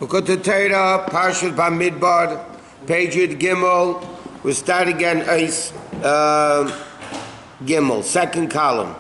Likkutei Torah, Parshas Bamidbar, page Yud Gimel. We'll start again, Gimel, second column.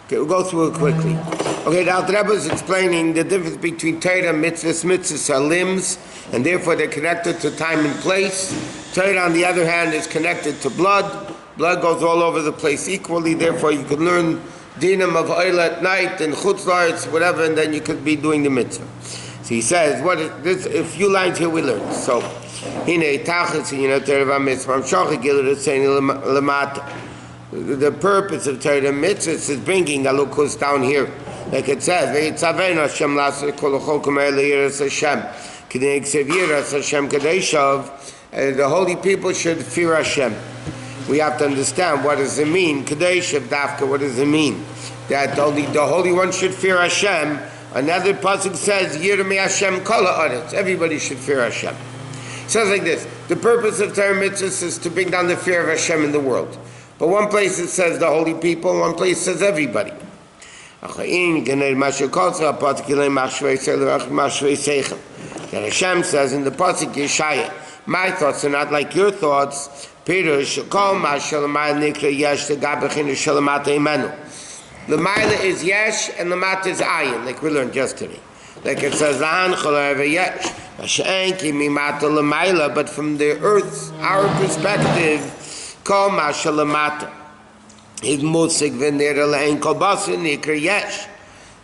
Okay, we'll go through it quickly. Okay, the Alter Rebbe is explaining the difference between Torah and mitzvahs. Mitzvahs are limbs, and therefore they're connected to time and place. Torah, on the other hand, is connected to blood. Blood goes all over the place equally, therefore you could learn dinam of oil at night and chutz la'aretz, whatever, and then you could be doing the mitzvah. So he says, what is this? A few lines here we learn. So, the purpose of Torah mitzvahs is bringing the lukus down here, like it says, the holy people should fear Hashem. We have to understand, what does it mean? Kadeshav Dafka, what does it mean? That only the Holy One should fear Hashem. Another pasuk says, Yirmei Hashem kol ha'aretz. Everybody should fear Hashem. It says like this, the purpose of Torah mitzvahs is to bring down the fear of Hashem in the world. But one place it says the holy people, one place it says everybody. That Hashem says in the pasuk Yeshaya, my thoughts are not like your thoughts. Pirush kol ma shalamayla nikra yesh legabechin shalamata imenu. The Maila is yesh and the mat is ayin, like we learned yesterday. Like it says lahan cholav yesh masha'enki mimata lemaila, but from the earth's our perspective, kol ma shalamata is musig v'nira le'en kol basin nikra yesh.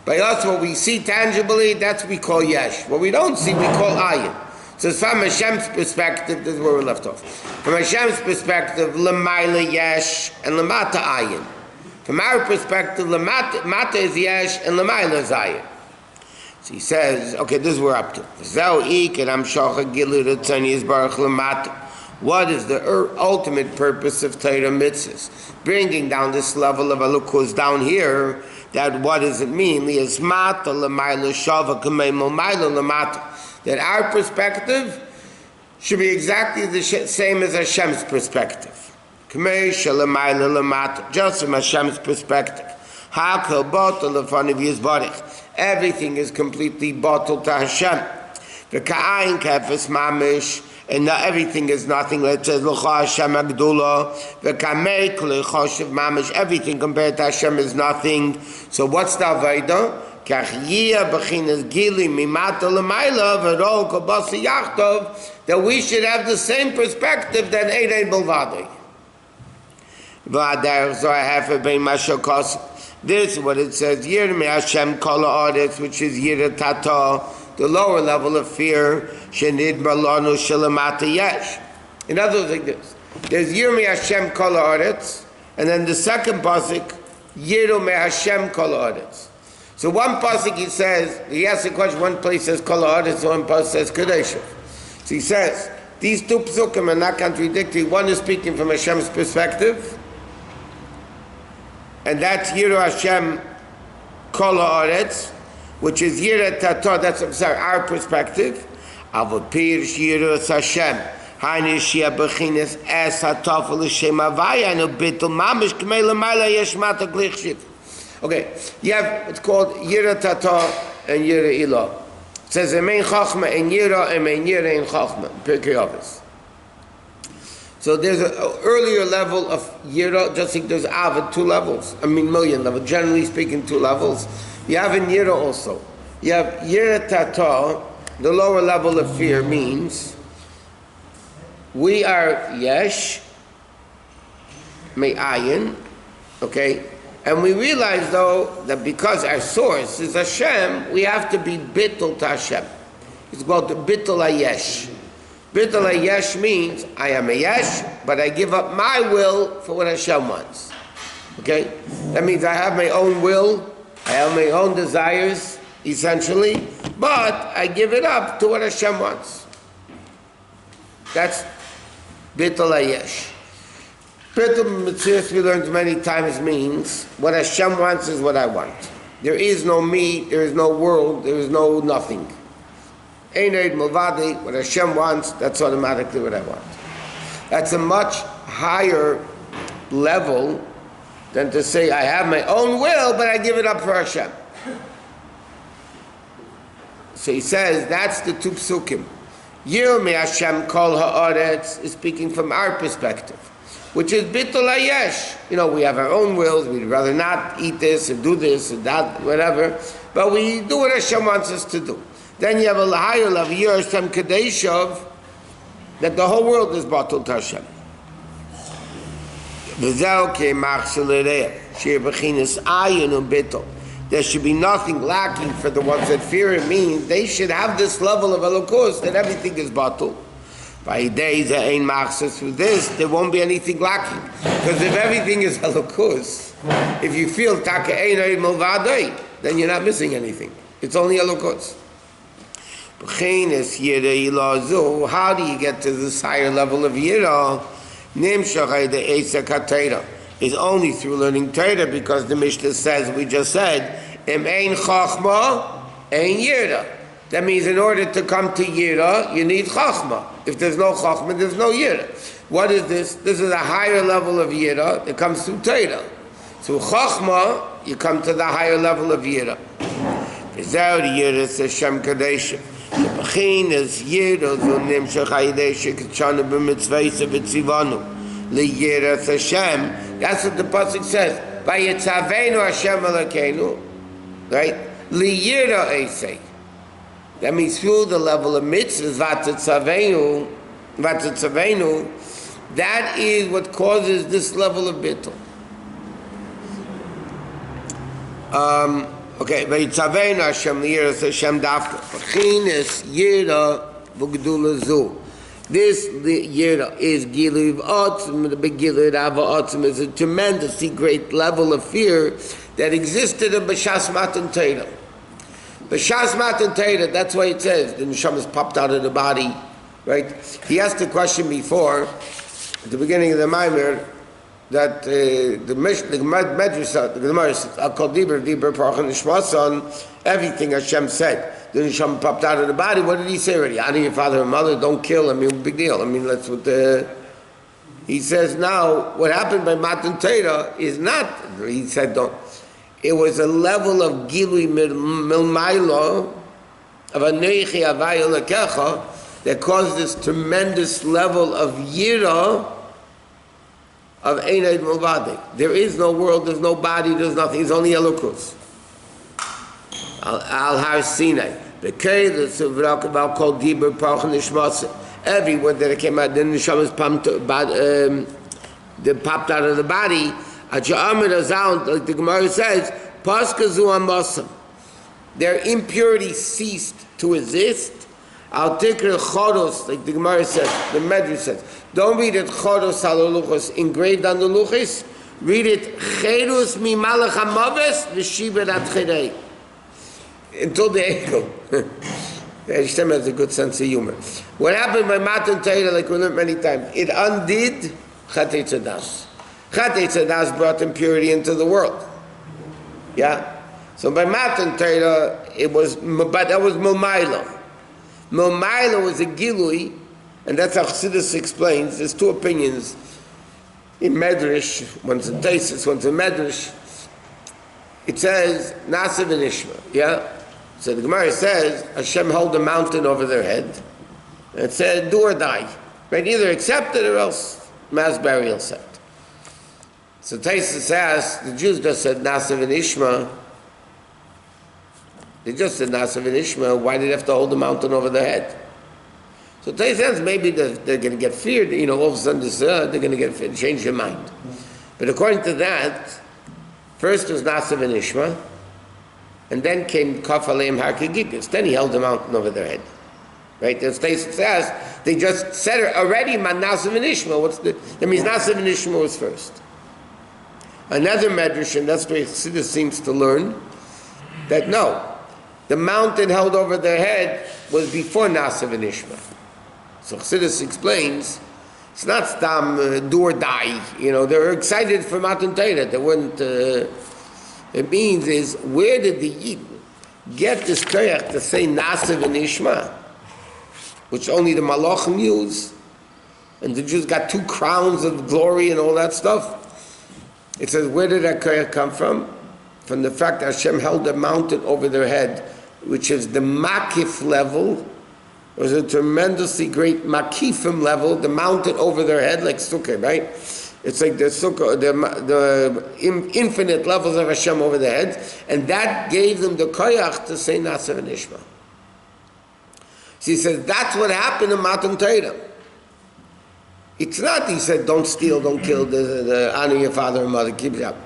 By us, what we see tangibly, that's what we call yesh. What we don't see, we call ayin. So from Hashem's perspective, this is where we're left off. From Hashem's perspective, Lamaila Yesh and Lamata Ayin. From our perspective, Lamata is Yesh and Lamaila is Ayin. So he says, okay, this is where we're up to. What is the ultimate purpose of Torah mitzvahs? Bringing down this level of alukus down here, that what does it mean? That our perspective should be exactly the same as Hashem's perspective. Just from Hashem's perspective. Everything is completely bottled to Hashem. And not everything is nothing. Let's say everything compared to Hashem is nothing. So what's the avodah? That we should have the same perspective than Eidei Bilvadei. This is what it says, Yirmei Hashem kol ha'aretz, which is Yirat Tata, the lower level of fear, Shenidbar lanu shalamata yesh. In other words, like this, there's Yirmei Hashem kol ha'aretz, and then the second pasuk, Yirmei Hashem kol ha'aretz. So one pasuk he says, he asks a question, one place says kol ha'aretz, one place says kadeshav. So he says, these two psukim are not contradictory. One is speaking from Hashem's perspective, and that's Yiru Hashem kol ha'aretz, which is Yirat Tata, that's our perspective. Avot Pirish Yiru Hashem, Hainish Yabachines Es Hatafel Hashem Avaya, and Ubitul Mamish Kmei L'mayla Yeshmata Glichshiv. Okay, you have, it's called Yirat Tata and Yira Ilah. It says Emein Chachma and Yira, Emein Yira and Chachma, Pirkei Avos. So there's an earlier level of Yira, just like there's Av at two levels, million level, generally speaking, two levels. You have in Yira also. You have Yirat Tata, the lower level of fear means we are Yesh, Me'ayin, okay? And we realize, though, that because our source is Hashem, we have to be bittul to Hashem. It's called the bittul hayesh. Bittul hayesh means I am a yesh, but I give up my will for what Hashem wants. Okay? That means I have my own will, I have my own desires, essentially, but I give it up to what Hashem wants. That's bittul hayesh. Bittul Mitzvah, we learned many times, means what Hashem wants is what I want. There is no me, there is no world, there is no nothing. Eidei Bilvadei, what Hashem wants, that's automatically what I want. That's a much higher level than to say I have my own will, but I give it up for Hashem. So he says, that's the two psukim. Yirmi Hashem kol ha'aretz is speaking from our perspective, which is bittul hayesh. You know, we have our own wills. We'd rather not eat this or do this or that, whatever. But we do what Hashem wants us to do. Then you have a higher level, Yir Hashem Kadeshav, that the whole world is batul to Hashem. V'zel ke'mach shel shir b'chinas ayin u'bittul. There should be nothing lacking for the ones that fear it. Means they should have this level of elokus that everything is batul. By days that ain't machzas through this, there won't be anything lacking. Because if everything is elokus, if you feel taka ein milvadei, then you're not missing anything. It's only elokus. How do you get to this higher level of yira? Is only through learning Torah, because the Mishnah says, we just said, Im ein chachma, ein yira. That means in order to come to yira, you need chachma. If there's no chachma, there's no yira. What is this? This is a higher level of yira that comes through Torah. Through chachma, you come to the higher level of yira. Without yira, it's Hashem Kadesh. The b'chin is yira, zunim shechaydesh, k'tshana b'mitzvayse v'tzivanu. Liyiras Hashem. That's what the pasuk says. Vayitzavenu Hashem Elokeinu, right? Liyira Eisei. That means through the level of mitzvahs, Vatitzavenu, that is what causes this level of bittul. Okay, Vayitzavenu Hashem Liyiras Hashem Dafka. B'chinas Yira v'gdula zu. This yira is Giluv Otzim, the big Giluv Ava Otzim is a tremendously great level of fear that existed in B'Shas Matan Torah. B'Shas Matan Torah, that's why it says the neshamas popped out of the body, right? He asked the question before, at the beginning of the Maamar, that the Medrash, the Gemara says, Al Kol Dibur Parachan Nishmasan, everything Hashem said. The neshama popped out of the body. What did he say already? Honor your father and mother. Don't kill. I mean, big deal. I mean, that's what he says now. What happened by Matan Torah is not. He said don't. It was a level of gilui milmaylo of aneichi avaya lekecha that caused this tremendous level of yira of einay milvadi. There is no world. There's no body. There's nothing. It's only elokus. Al Har Sinai. The Kedah of Rakabal called Dibur Parachan Nishmasa. Every word that came out, the neshamas popped out of the body. Like the Gemara says, Paskazu Ambasam. Their impurity ceased to exist. Al Tikr Chodos, like the Gemara says, the Medrash says. Don't read it Chodos Halaluchos engraved on the Luchis. Read it Cherus Mi Malach Hamaves V'Shibet At Cherei. Until the echo. Hashem has a good sense of humor. What happened by Matan Torah, like we learned many times, it undid Chatei Tzadas. Chatei Tzadas brought impurity into the world. Yeah? So by Matan Torah, but that was Milmayla. Milmayla was a Gilui, and that's how Chassidus explains. There's two opinions in Medrash, one's in Taisus, one's in Medrash. It says, Nasiv and Ishma, yeah? So the Gemara says, Hashem held a mountain over their head, and it said, do or die. Right? Either accept it or else mass burial set. So Taisus asked, the Jews just said Nasiv and Ishma. They just said Nasiv and Ishma, why did they have to hold the mountain over their head? So Taisus says, maybe they're going to get feared, you know, all of a sudden they're going to get feared, change their mind. But according to that, first was Nasiv and Ishma, and then came Kaf Aleim Har Kegigos. Then he held the mountain over their head. Right? As Taisus says, they just said it already, Nasiv and Ishma. That means Nasiv and Ishma was first. Another Medrash, and that's where Chassidus seems to learn, that no, the mountain held over their head was before Nasiv and Ishma. So Chassidus explains, it's not stam do or die. You know, they were excited for Matan Torah. They weren't. It means is, where did the Yid get this Torah to say Nasiv and Ishma, which only the Malachim use, and the Jews got 2 crowns of glory and all that stuff. It says, where did that Torah come from? From the fact that Hashem held a mountain over their head which is the makif level. It was a tremendously great makifim level, the mountain over their head, like sukkah, right? It's like the sukkah, the infinite levels of Hashem over their heads, and that gave them the koyach to say Nasa and Ishma. So he says, that's what happened in Matan Torah. It's not, he said, don't steal, don't kill, honor your father and mother, keep it up.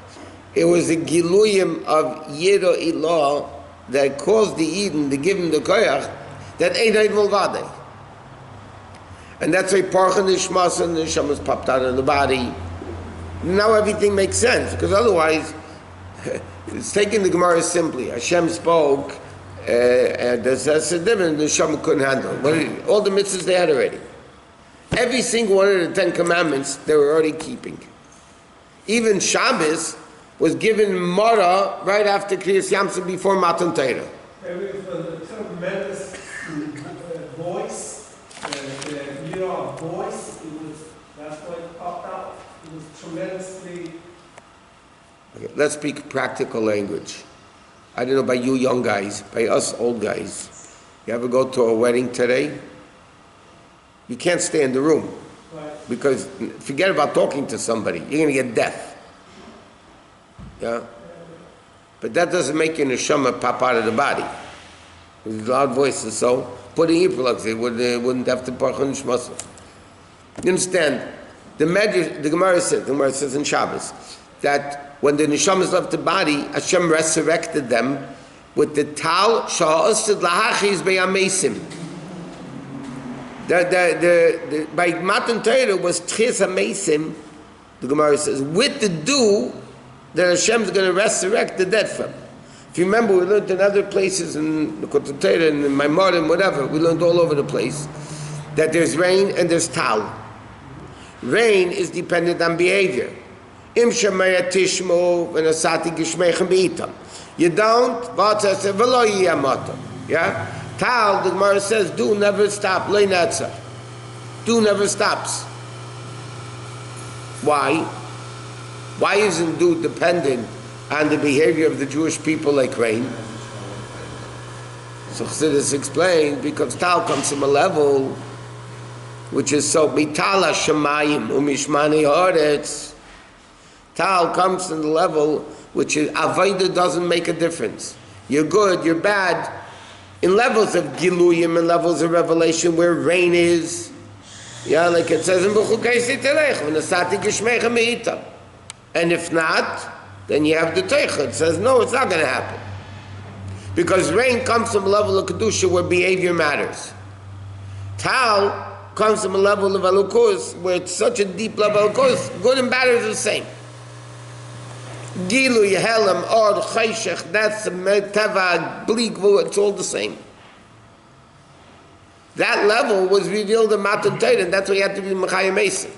It was the giluyim of Yiro Ilah that caused the Eden to give him the koyach that Einaid Mulvade. And that's why Parcha Nishmas and the Neshama popped out of the body. Now everything makes sense, because otherwise, it's taking the Gemara simply. Hashem spoke, and the Neshama couldn't handle. All the mitzvahs they had already. Every single one of the 10 commandments they were already keeping. Even Shabbos was given Mara right after Kriyas Yamsuf before Matan Torah. With a tremendous voice, the era of voice, that's why it popped out. It was tremendously. Okay, let's speak practical language. I don't know about you young guys, by us old guys. You ever go to a wedding today? You can't stay in the room. Right. Because forget about talking to somebody. You're going to get deaf. Yeah? But that doesn't make your neshama pop out of the body. With loud voices, so putting earplugs, they wouldn't have to parch on neshmasa. You understand? The Gemara says in Shabbos that when the neshamas left the body, Hashem resurrected them with the tal sha'osid lahachiz be'amesim. By Matan Torah was tchiz hamesim, the Gemara says, with the dew that Hashem's going to resurrect the dead from. If you remember, we learned in other places in Likkutei Torah and in Maamar and whatever, we learned all over the place that there's rain and there's tal. Rain is dependent on behavior. Im shemaya tishmo v'nasati gishmeichem b'itam. You don't, v'atzah says, v'lo yiyamatam. Yeah? Tal, the Gemara says, do never stop. Lei netzah. Do never stops. Why? Why isn't do dependent on the behavior of the Jewish people like rain? So Chassidus explained, because tal comes from a level which is so mitala shemayim umishmani haaretz. Tal comes from the level which is avodah doesn't make a difference. You're good, you're bad. In levels of giluyim and levels of revelation where rain is, yeah, like it says in B'chukei Sitelech, v'nasati gishmeichem me'itam. And if not, then you have the teicha. It says, no, it's not going to happen. Because rain comes from a level of kedusha where behavior matters. Tal comes from a level of alukus where it's such a deep level of alukus, good and bad are the same. Gilu, Yehelem, Or, Chayshech, that's Teva, Bleak, it's all the same. That level was revealed in Matan Torah, and that's why you had to be Mechayim Mason.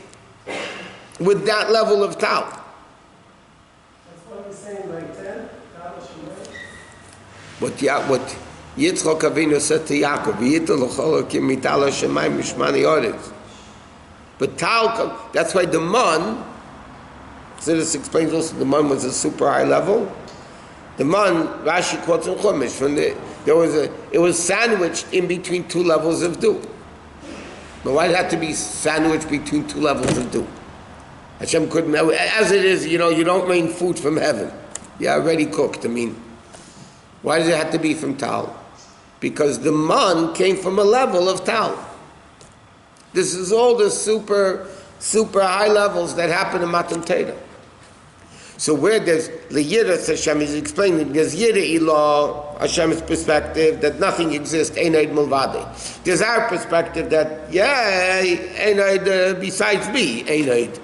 With that level of Tal. That's what he's saying, like 10, What Yitzchok Avinu said to Yaakov, Yitel L'chol Kim Mitala Shemayim Mishmani Oretz. But Tal, that's why the man, so this explains also the man was a super high level. The man, Rashi quotes in Chumash, it was sandwiched in between two levels of dew. But why did it have to be sandwiched between two levels of dew? Hashem couldn't, as it is, you don't rain food from heaven. Yeah, already cooked, Why does it have to be from Tal? Because the man came from a level of Tal. This is all the super high levels that happen in Matan Torah. So where there's Liyiras Hashem is explaining, there's Yira Ilah, Hashem's perspective that nothing exists, Einaid Mulvade. There's our perspective that, Einaid besides me, Einaid.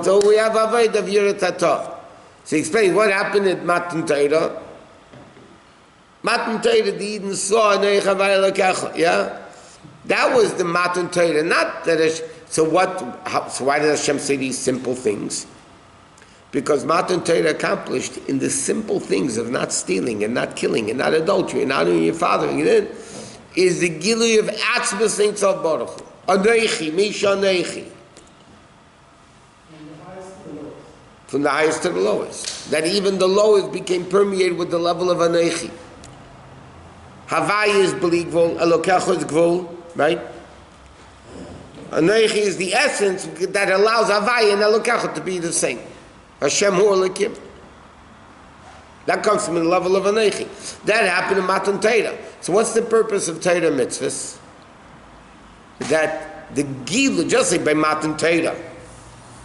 So we have Avoid of Yira Tata. So he explains what happened at Matan Torah. Matan Torah, the Eden saw, yeah? That was the Matan Torah, not that. So why did Hashem say these simple things? Because Matan Torah accomplished in the simple things of not stealing and not killing and not adultery and not honoring your father, is the gilui of Atzmas Ein Sof Baruch Hu. Aneichi, Misha Aneichi. From the highest to the lowest. That even the lowest became permeated with the level of Aneichi. Havaya is bli gvul, Elokecha is gvul, right? Anoichi is the essence that allows Havaya and Elokecha to be the same. Hashem hu Elokim. That comes from the level of Anoichi. That happened in Matan Torah. So what's the purpose of Torah mitzvahs? That the Gilu, just like by Matan Torah,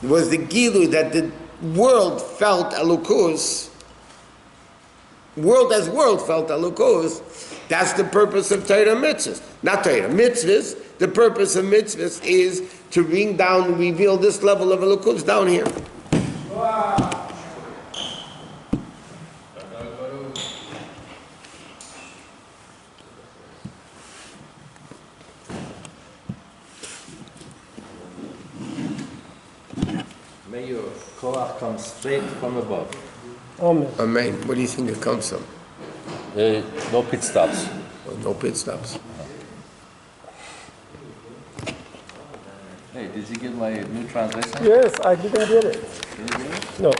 was the Gilu that the world felt Elokus, world as world felt Elokus. That's the purpose of Torah mitzvahs. Not Torah mitzvahs. The purpose of mitzvahs is to bring down, reveal this level of Elokus down here. Wow. May your koach come straight from above. Amen. Amen. What do you think it comes from? No pit stops. No pit stops. Hey, did you get my new translation? Yes, I didn't get it. Did you get it? No.